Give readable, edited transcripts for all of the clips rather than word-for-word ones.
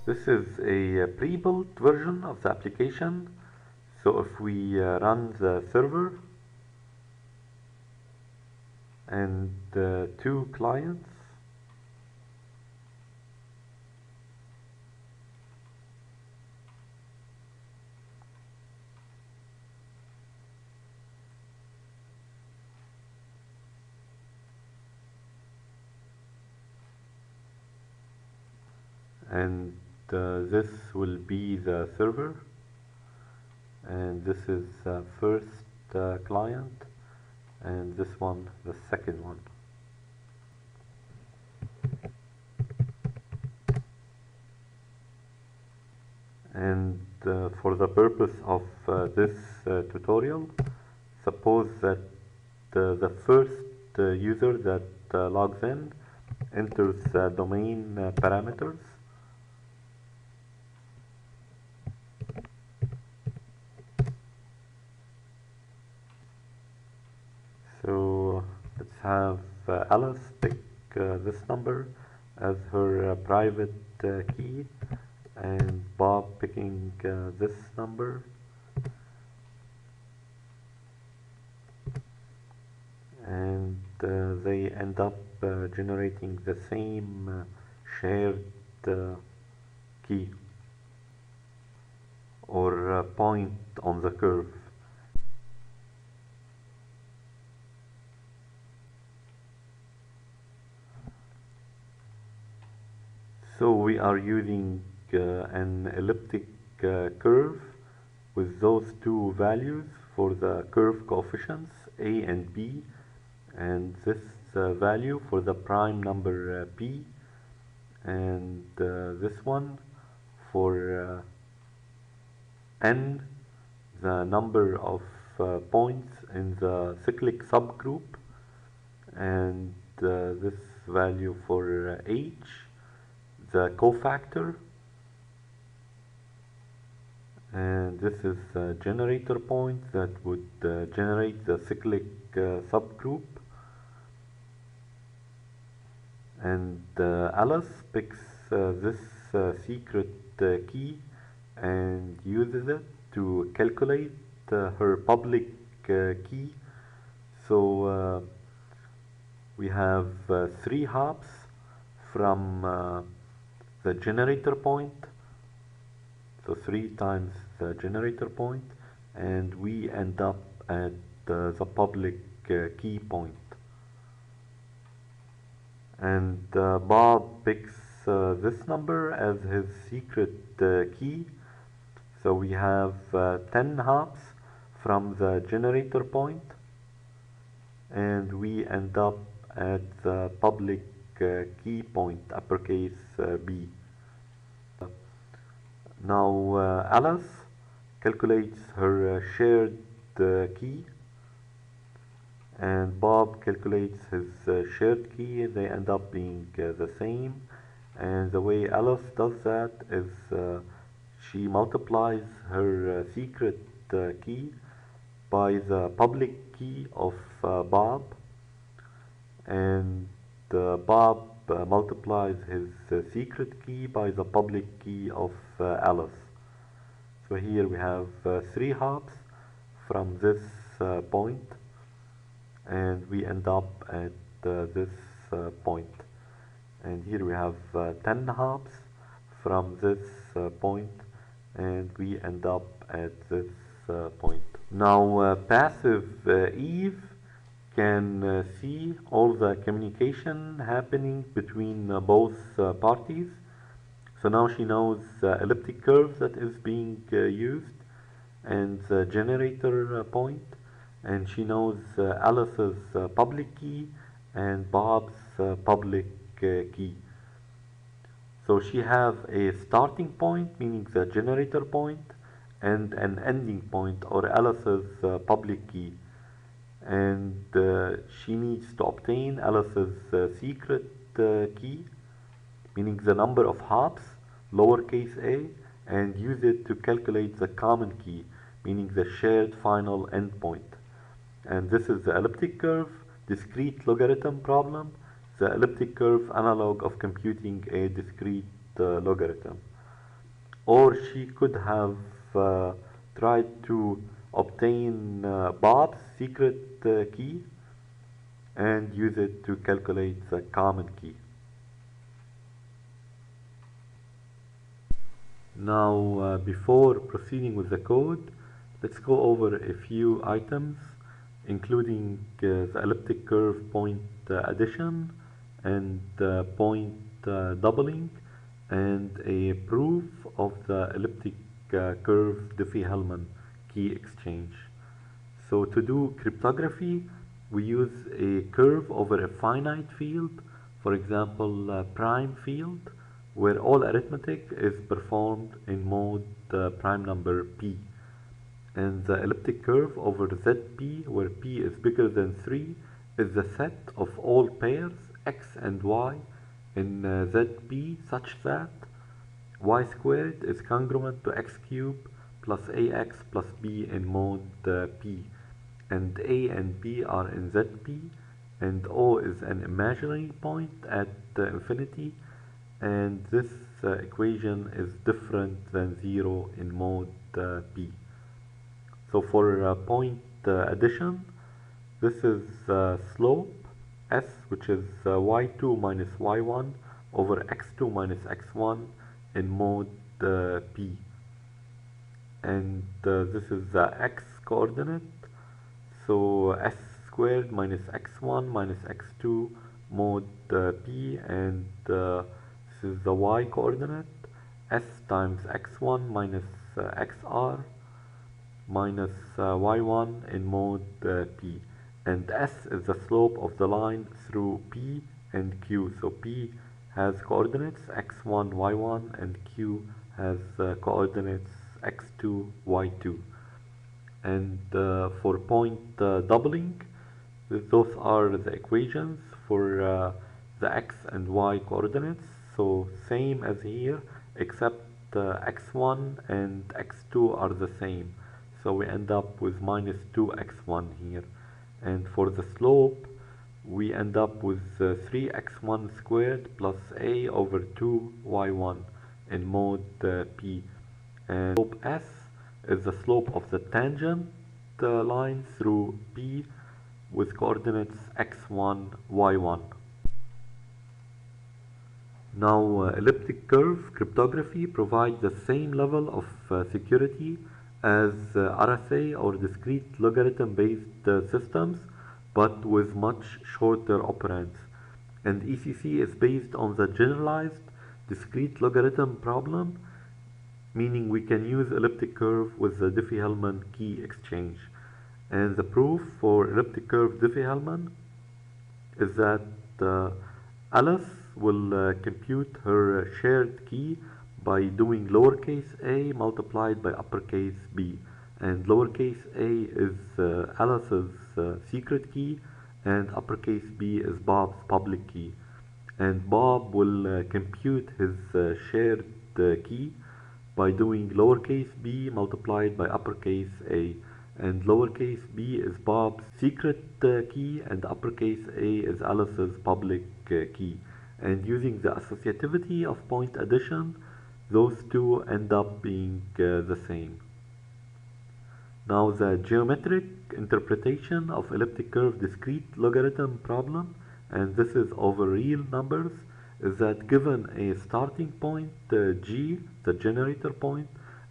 This is a pre-built version of the application. So if we run the server and two clients, and this will be the server, and this is first client, and this one the second one. And for the purpose of this tutorial, suppose that the first user that logs in enters domain parameters. So let's have Alice pick this number as her private key, and Bob picking this number, and they end up generating the same shared key or point on the curve. So we are using an elliptic curve with those two values for the curve coefficients a and b, and this value for the prime number p, and this one for n, the number of points in the cyclic subgroup, and this value for h, the cofactor, and this is a generator point that would generate the cyclic subgroup. And Alice picks this secret key and uses it to calculate her public key. So we have 3 hops from the generator point, so 3 times the generator point, and we end up at the public key point. And Bob picks this number as his secret key. So we have 10 hops from the generator point, and we end up at the public key point, uppercase B. Now Alice calculates her shared key, and Bob calculates his shared key. They end up being the same, and the way Alice does that is she multiplies her secret key by the public key of Bob, and Bob multiplies his secret key by the public key of Alice. So here we have 3 hops from this point, and we end up at this point. And here we have 10 hops from this point, and we end up at this point. Now passive Eve can see all the communication happening between both parties. So now she knows the elliptic curve that is being used and the generator point, and she knows Alice's public key and Bob's public key. So she have a starting point, meaning the generator point, and an ending point, or Alice's public key. And she needs to obtain Alice's secret key, meaning the number of hops, lowercase a, and use it to calculate the common key, meaning the shared final endpoint. And this is the elliptic curve discrete logarithm problem, the elliptic curve analog of computing a discrete logarithm. or she could have tried to obtain Bob's secret key and use it to calculate the common key. Now, before proceeding with the code, let's go over a few items, including the elliptic curve point addition and point doubling, and a proof of the elliptic curve Diffie-Hellman key exchange. So to do cryptography, we use a curve over a finite field, for example, prime field, where all arithmetic is performed in mode prime number p. And the elliptic curve over Zp, where p is bigger than 3, is the set of all pairs x and y in Zp such that y squared is congruent to x cubed plus ax plus b in mode p, and a and b are in Zp, and O is an imaginary point at infinity, and this equation is different than 0 in mode p. So for point addition, this is slope s, which is y2 minus y1 over x2 minus x1 in mode p, and this is the x coordinate, so s squared minus x1 minus x2 mode p, and this is the y coordinate, s times x1 minus xr minus y1 in mode p, and s is the slope of the line through p and q. So p has coordinates x1 y1 and q has coordinates x2 y2. And for point doubling, those are the equations for the x and y coordinates, so same as here, except x1 and x2 are the same, so we end up with minus 2x1 here. And for the slope, we end up with 3x1 squared plus a over 2y1 in mode p, and slope s is the slope of the tangent line through p with coordinates x1, y1. Now, elliptic curve cryptography provides the same level of security as RSA or discrete logarithm-based systems, but with much shorter operands. And ECC is based on the generalized discrete logarithm problem, meaning we can use elliptic curve with the Diffie-Hellman key exchange. And the proof for elliptic curve Diffie-Hellman is that Alice will compute her shared key by doing lowercase a multiplied by uppercase b, and lowercase a is Alice's secret key, and uppercase b is Bob's public key, and Bob will compute his shared key by doing lowercase b multiplied by uppercase a, and lowercase b is Bob's secret key and uppercase a is Alice's public key. And using the associativity of point addition, those two end up being the same. Now the geometric interpretation of elliptic curve discrete logarithm problem, and this is over real numbers, is that given a starting point g, the generator point,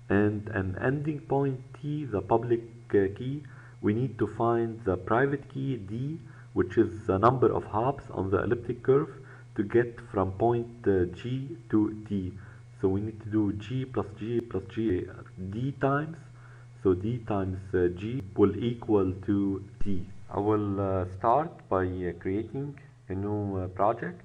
and an ending point t, the public key, we need to find the private key d, which is the number of hops on the elliptic curve, to get from point G to T. So we need to do G plus G plus G D times. So D times G will equal to T. I will start by creating a new project.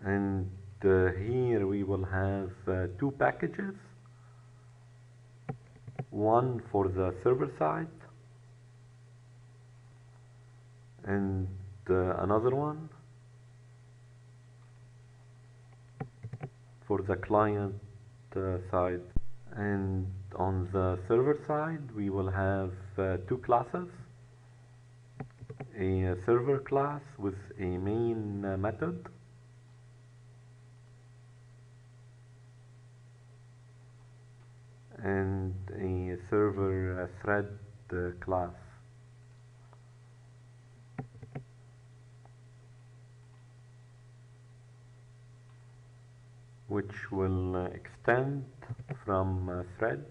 And here we will have two packages. One for the server side and another one for the client side. And on the server side we will have two classes. a server class with a main method, and a server thread class, which will extend from thread.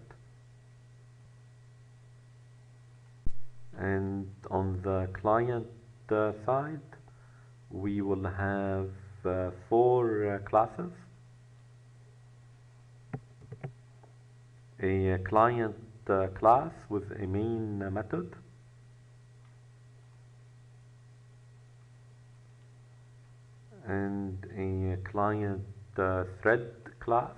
And on the client side, we will have four classes: a client class with a main method, and a client thread class,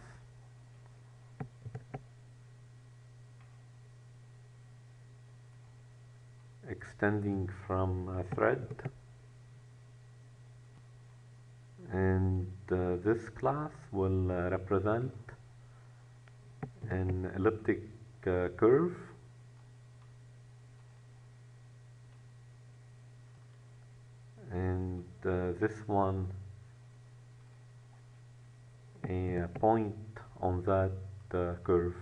extending from thread, and this class will represent an elliptic curve, and this one a point on that curve.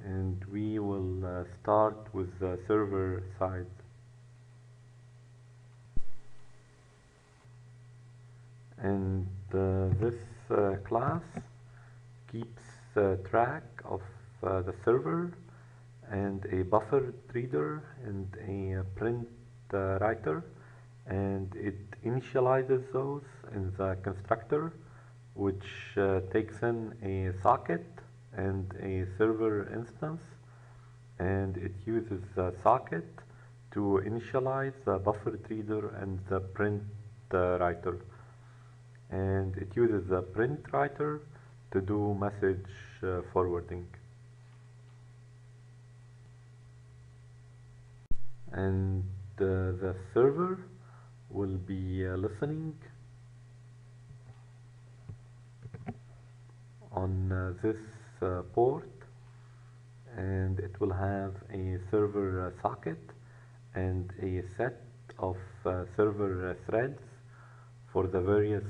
And we will start with the server side. And this class keeps track of the server and a buffer reader and a print writer, and it initializes those in the constructor, which takes in a socket and a server instance, and it uses the socket to initialize the buffer reader and the print writer, and it uses the print writer to do message forwarding. And the server will be listening on this port, and it will have a server socket and a set of server threads for the various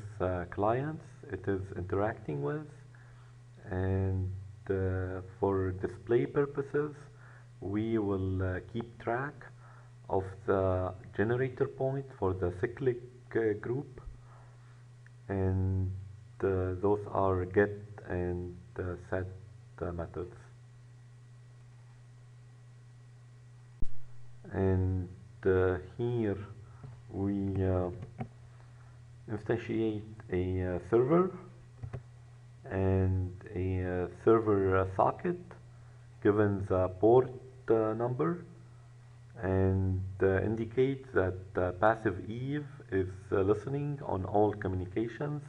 clients it is interacting with. And for display purposes, we will keep track of the generator point for the cyclic group, and those are get and set methods. And here we instantiate a server and a server socket given the port number, and indicate that passive Eve is listening on all communications,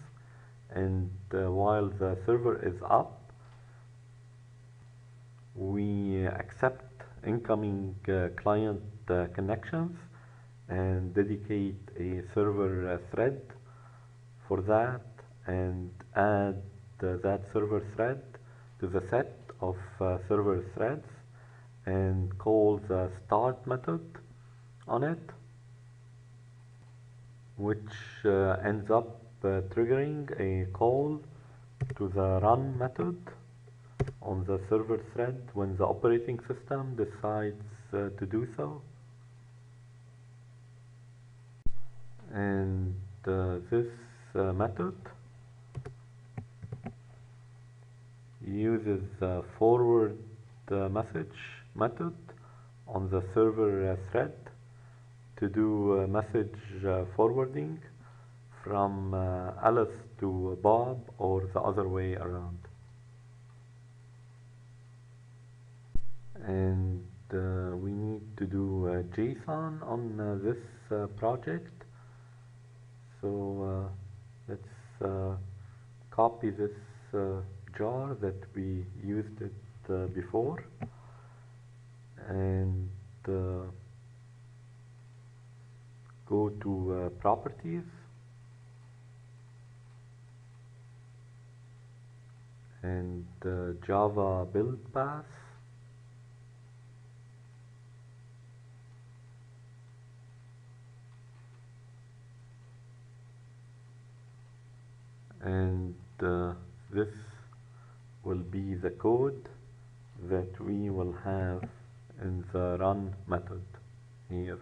and while the server is up, we accept incoming client connections and dedicate a server thread for that, and add that server thread to the set of server threads, and call the start method on it, which ends up triggering a call to the run method on the server thread when the operating system decides to do so. And this method uses the forward message method on the server thread to do message forwarding from Alice to Bob, or the other way around. And we need to do JSON on this project, so let's copy this jar that we used it before, and go to properties, and Java build path, and this will be the code that we will have in the run method here.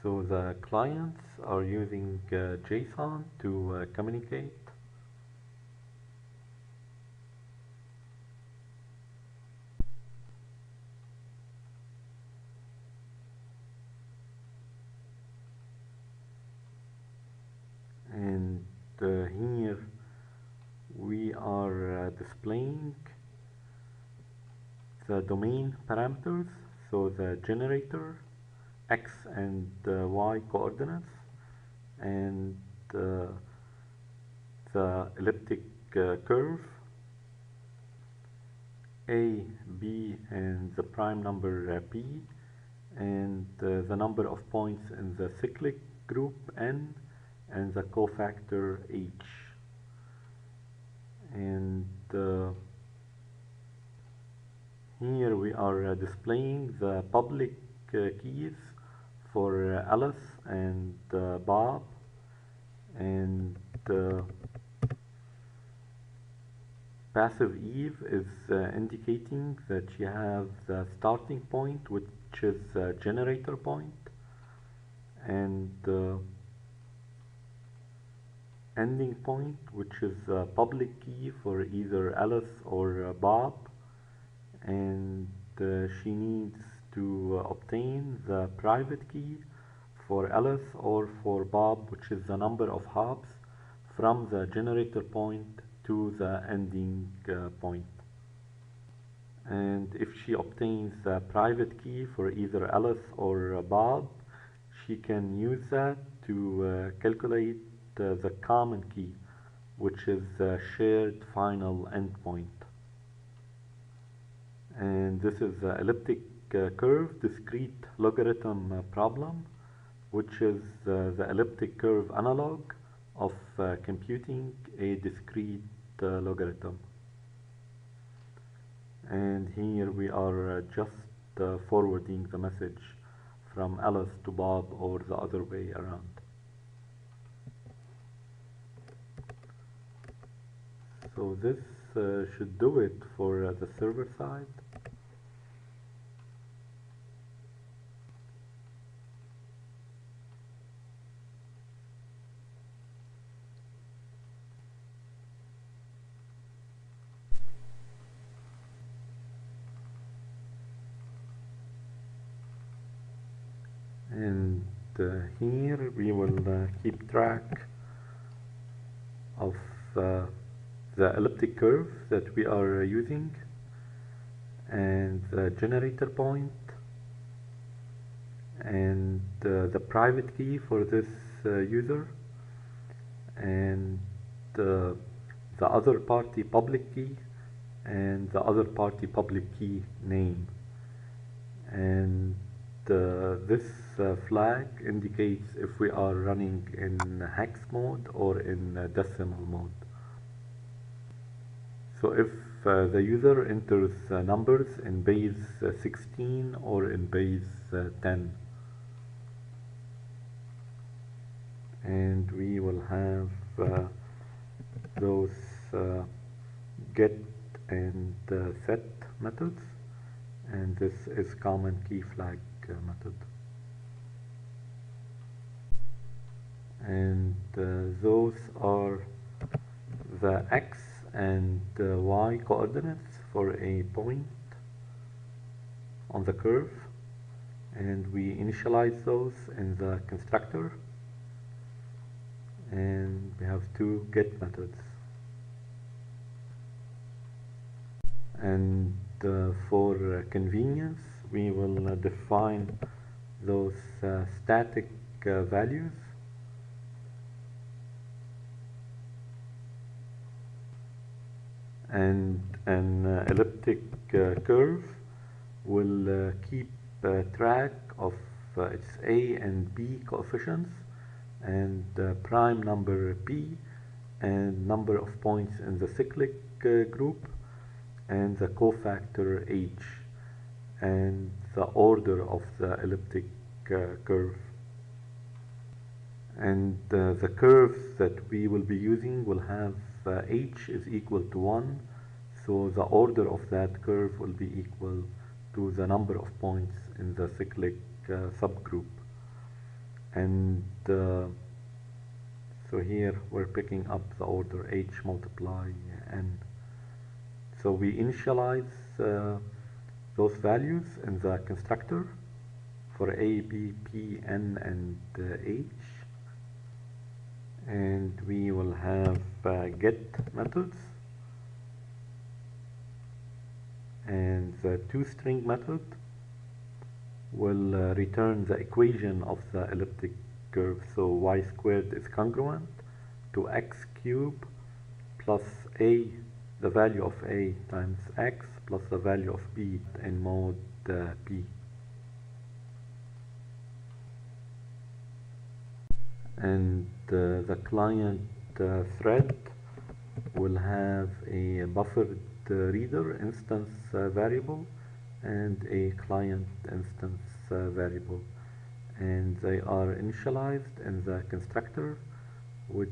So the clients are using JSON to communicate, and here we are displaying the domain parameters, so the generator, x and y coordinates, and the elliptic curve, a, b, and the prime number p, and the number of points in the cyclic group n, and the cofactor h. And here we are displaying the public keys for Alice and Bob, and passive Eve is indicating that she has the starting point, which is the generator point, and ending point, which is a public key for either Alice or Bob, and she needs to obtain the private key for Alice or for Bob, which is the number of hops from the generator point to the ending point. And if she obtains the private key for either Alice or Bob, she can use that to calculate the common key, which is the shared final endpoint. And this is the elliptic curve discrete logarithm problem, which is the elliptic curve analog of computing a discrete logarithm. And here we are just forwarding the message from Alice to Bob or the other way around. So this should do it for the server side. And here we will keep track of the elliptic curve that we are using, and the generator point, and the private key for this user, and the other party public key, and the other party public key name. And this flag indicates if we are running in hex mode or in decimal mode. So if the user enters numbers in base 16 or in base 10, and we will have those get and set methods, and this is common key flag method. And those are the x and y coordinates for a point on the curve, and we initialize those in the constructor, and we have two get methods. And for convenience, we will define those static values, and an elliptic curve will keep track of its A and B coefficients, and prime number P and number of points in the cyclic group, and the cofactor h, and the order of the elliptic curve. And the curves that we will be using will have h is equal to 1, so the order of that curve will be equal to the number of points in the cyclic subgroup. And so here we're picking up the order h multiply n. So we initialize those values in the constructor for a, b, p, n, and h, and we will have get methods, and the toString method will return the equation of the elliptic curve. So y squared is congruent to x cubed plus a, the value of a times x, plus the value of b in mode p. And the client thread will have a buffered reader instance variable and a client instance variable, and they are initialized in the constructor, which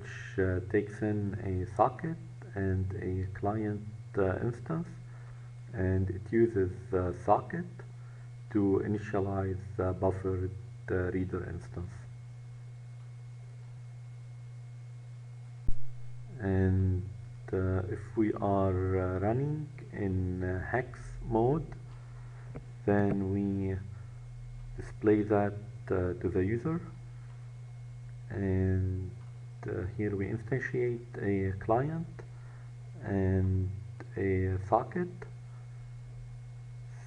takes in a socket and a client instance, and it uses socket to initialize the buffered reader instance. And if we are running in hex mode, then we display that to the user, and here we instantiate a client and a socket.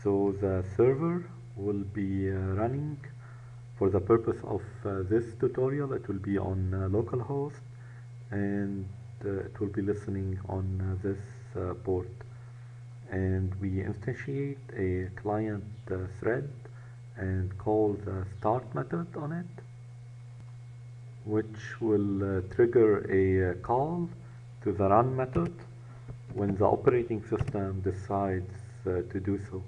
So the server will be running, for the purpose of this tutorial, it will be on localhost, and it will be listening on this port. And we instantiate a client thread and call the start method on it, which will trigger a call to the run method when the operating system decides to do so.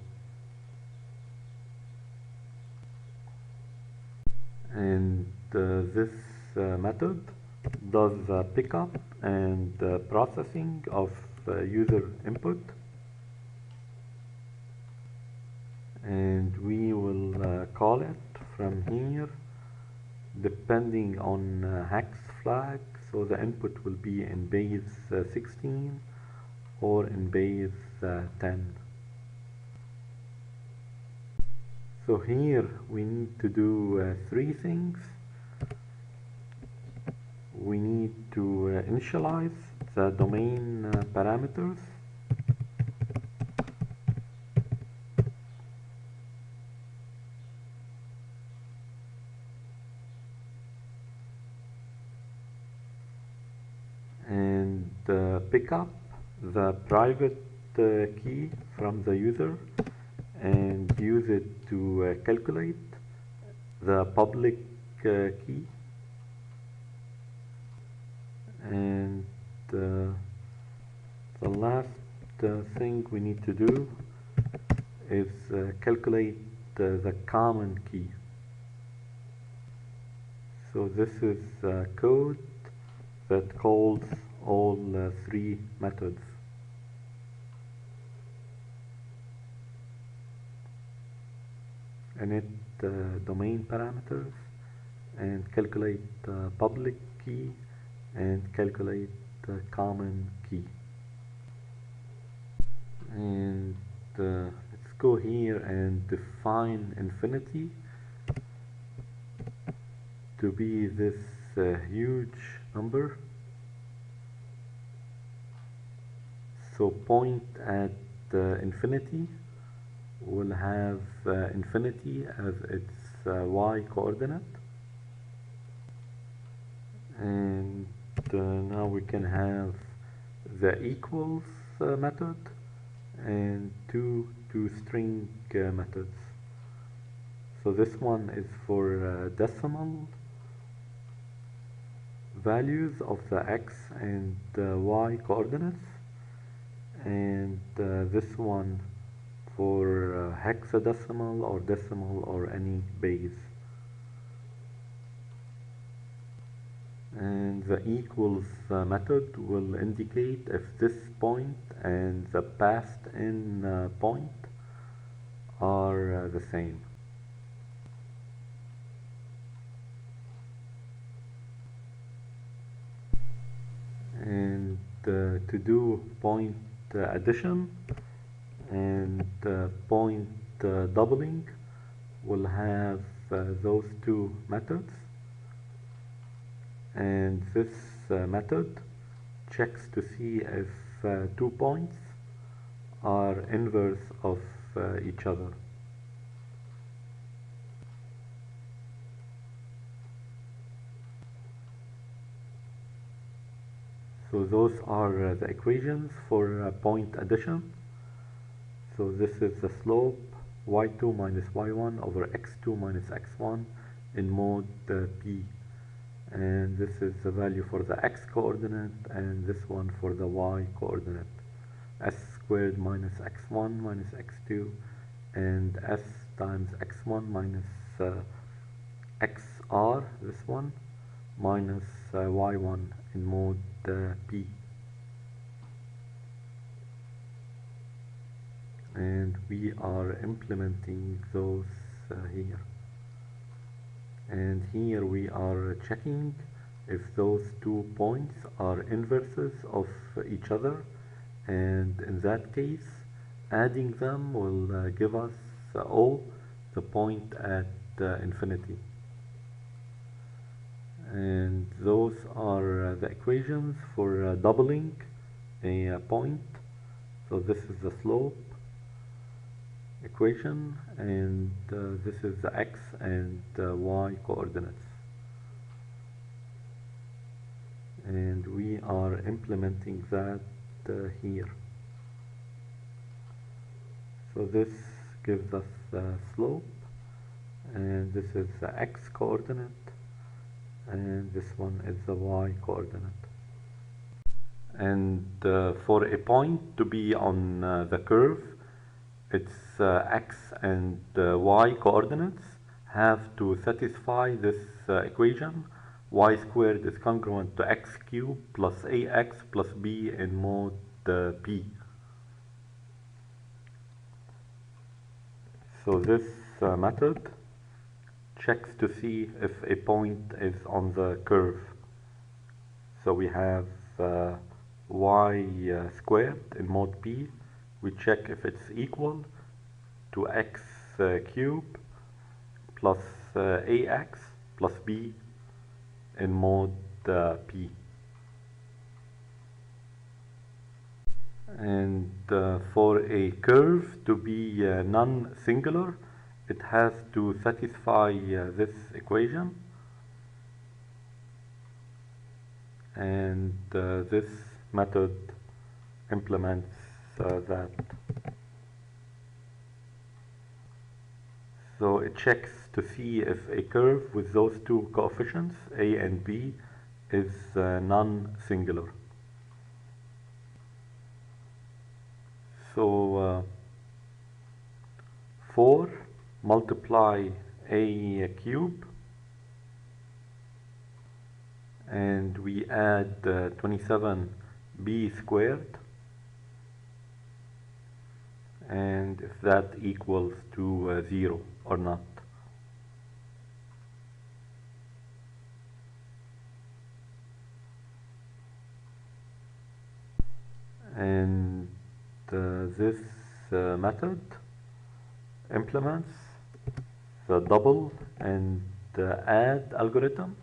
And this method does pickup and processing of user input, and we will call it from here depending on hex flag. So the input will be in base 16 or in base 10. So here we need to do three things. We need to initialize the domain parameters, and pick up the private key from the user and use it to calculate the public key. And the last thing we need to do is calculate the common key. So this is code that calls all three methods. Init domain parameters, and calculate public key, and calculate the common key. And let's go here and define infinity to be this huge number. So point at infinity will have infinity as its y coordinate, and now we can have the equals method and two toString methods. So this one is for decimal values of the x and y coordinates, and this one for hexadecimal or decimal or any base. And the equals method will indicate if this point and the passed in point are the same. And to do point addition and point doubling, we'll have those two methods, and this method checks to see if 2 points are inverse of each other. So those are the equations for point addition. So this is the slope y2 minus y1 over x2 minus x1 in mode p. And this is the value for the x coordinate, and this one for the y coordinate. S squared minus x1 minus x2, and s times x1 minus xr, this one, minus y1 in mode p. And we are implementing those here. And here we are checking if those 2 points are inverses of each other, and in that case adding them will give us O, the point at infinity. And those are the equations for doubling a point. So this is the slope equation, and this is the x and y coordinates, and we are implementing that here. So this gives us the slope, and this is the x coordinate, and this one is the y coordinate. And for a point to be on the curve, its x and y coordinates have to satisfy this equation: y squared is congruent to x cubed plus ax plus b in mode p. So this method checks to see if a point is on the curve. So we have y squared in mode p. We check if it's equal to x cubed plus ax plus b in mode p. And for a curve to be non-singular, it has to satisfy this equation, and this method implements that. So it checks to see if a curve with those two coefficients, a and b, is non-singular. So 4 multiply a cube, and we add 27b squared, and if that equals to 0 or not. And this method implements the double and add algorithm.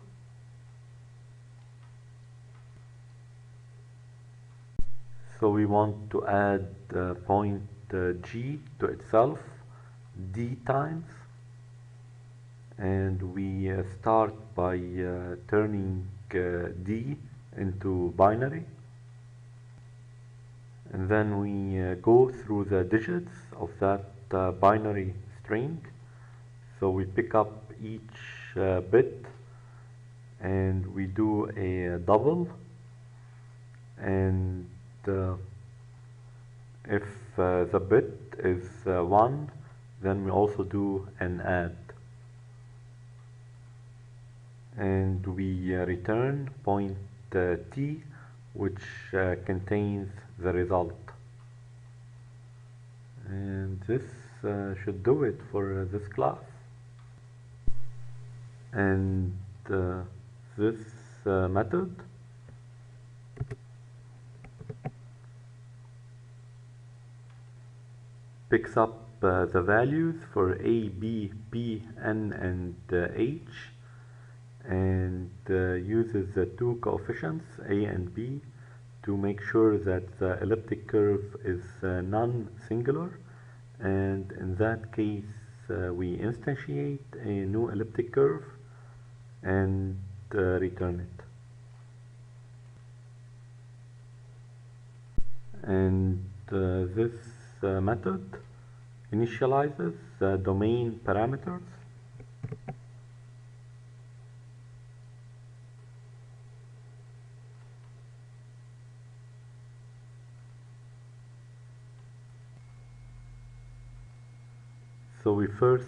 So we want to add point G to itself D times, and we start by turning D into binary, and then we go through the digits of that binary string. So we pick up each bit and we do a double, and if the bit is 1, then we also do an add, and we return point t, which contains the result. And this should do it for this class. And this method picks up the values for a, b, p, n, and h, and uses the two coefficients a and b to make sure that the elliptic curve is non-singular, and in that case we instantiate a new elliptic curve and return it. And this method initializes the domain parameters So we first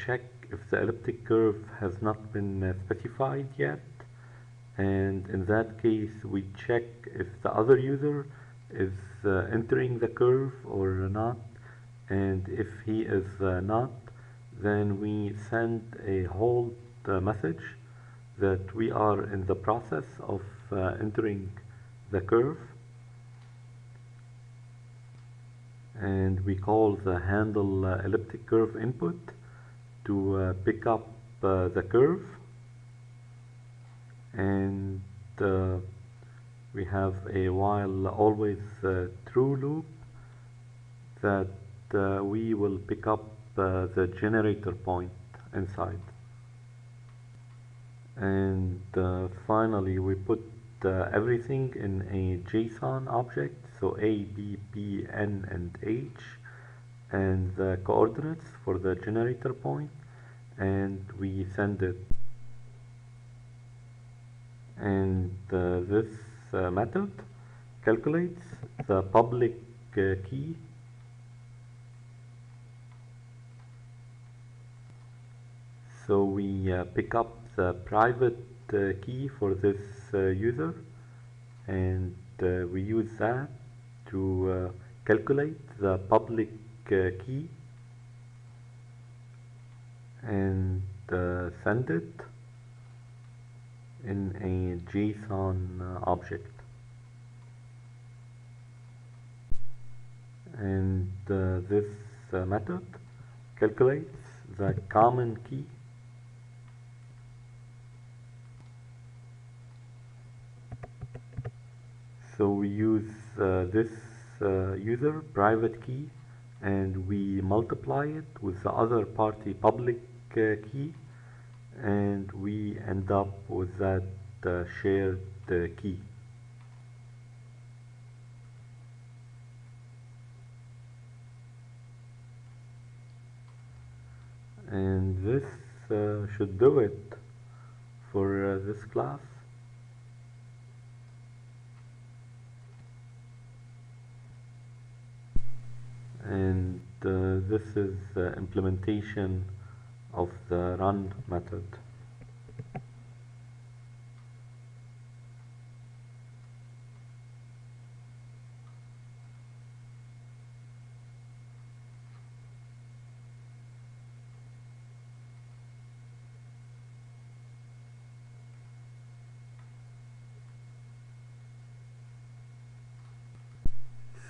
check if the elliptic curve has not been specified yet, and in that case we check if the other user is entering the curve or not, and if he is not, then we send a hold message that we are in the process of entering the curve, and we call the handle elliptic curve input to pick up the curve, and we have a while always true loop that we will pick up the generator point inside. And finally we put everything in a JSON object, so A, B, P, N, and H, and the coordinates for the generator point, and we send it. And this method calculates the public key so we pick up the private key for this user, and we use that to calculate the public key and send it in a JSON object. And this method calculates the common key So we use this user private key, and we multiply it with the other party public key, and we end up with that shared key. And this should do it for this class. And this is the implementation of the run method.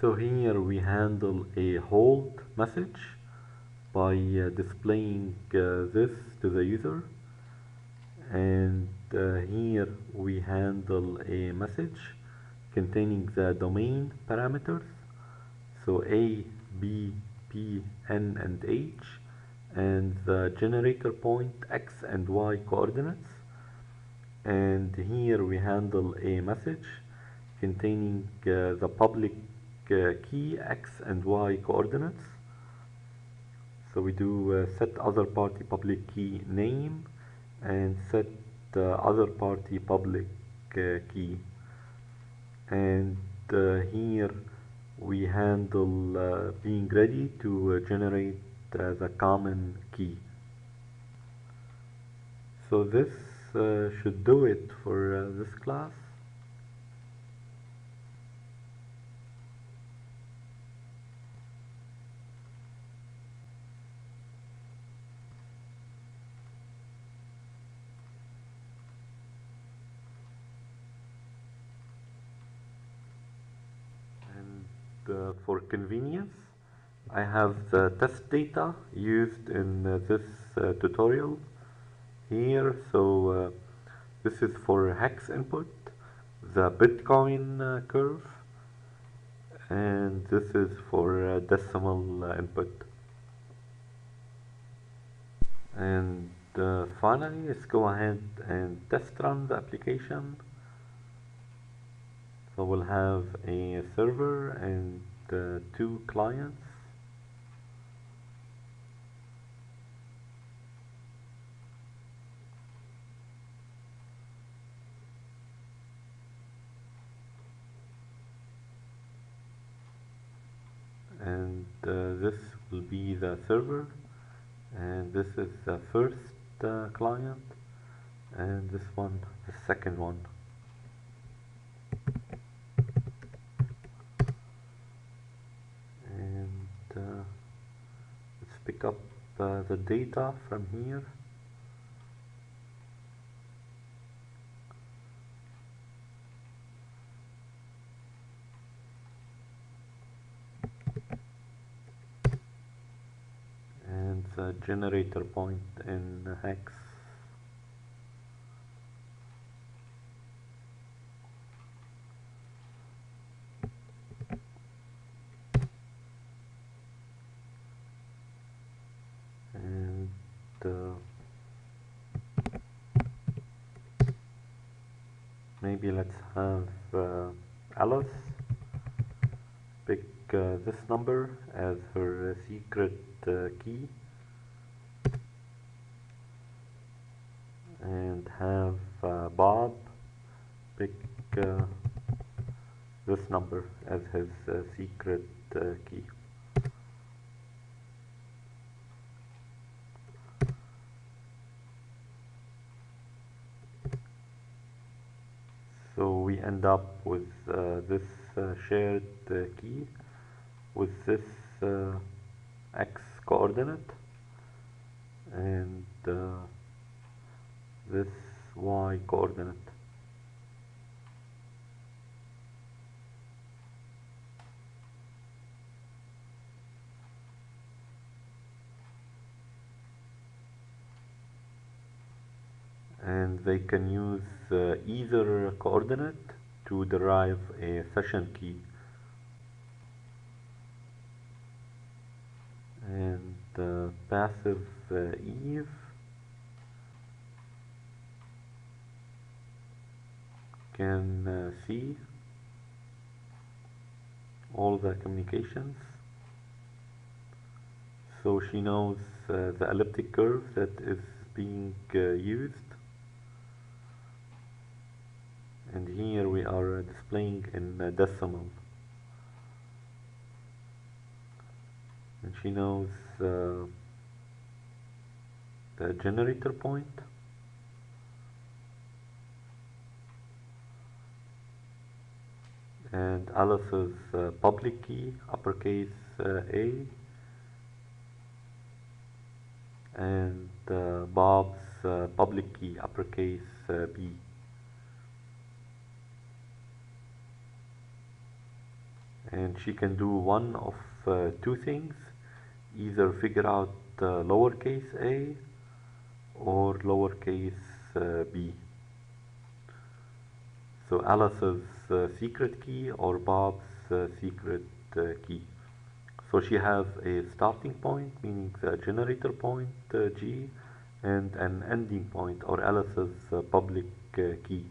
So here we handle a hold message by displaying this to the user, and here we handle a message containing the domain parameters, so A, B, P, N, and H, and the generator point X and Y coordinates, and here we handle a message containing the public key X and Y coordinates. So we do set other party public key name and set other party public key. And here we handle being ready to generate the common key. So this should do it for this class. And for convenience, I have the test data used in this tutorial here. So this is for hex input, the Bitcoin curve, and this is for decimal input. And finally, let's go ahead and test run the application. So we'll have a server and two clients. And this will be the server, and this is the first client, and this one the second one. And let's pick up the data from here. And the generator point in hex. And maybe let's have Alice pick this number as her secret key, and have Bob pick this number as his secret key. So we end up with this shared key with this x coordinate and this y coordinate. And they can use either coordinate to derive a session key. And passive Eve can see all the communications. So she knows the elliptic curve that is being used. And here we are displaying in decimal. And she knows the generator point. And Alice's public key, uppercase A. And Bob's public key, uppercase B. And she can do one of two things, either figure out lowercase a or lowercase b. So Alice's secret key or Bob's secret key. So she has a starting point, meaning the generator point G, and an ending point, or Alice's public key.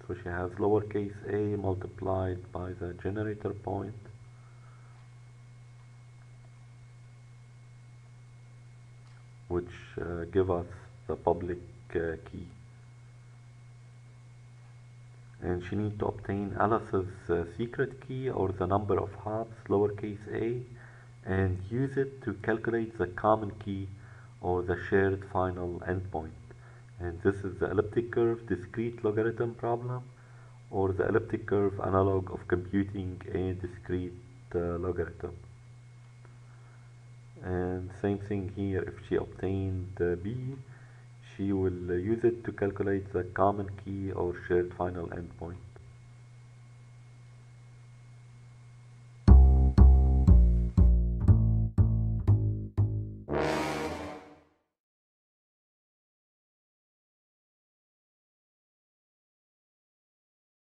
So she has lowercase a multiplied by the generator point which give us the public key. And she need to obtain Alice's secret key or the number of hops lowercase a and use it to calculate the common key or the shared final endpoint. And this is the elliptic curve discrete logarithm problem or the elliptic curve analog of computing a discrete logarithm. And same thing here, if she obtained B, she will use it to calculate the common key or shared final endpoint.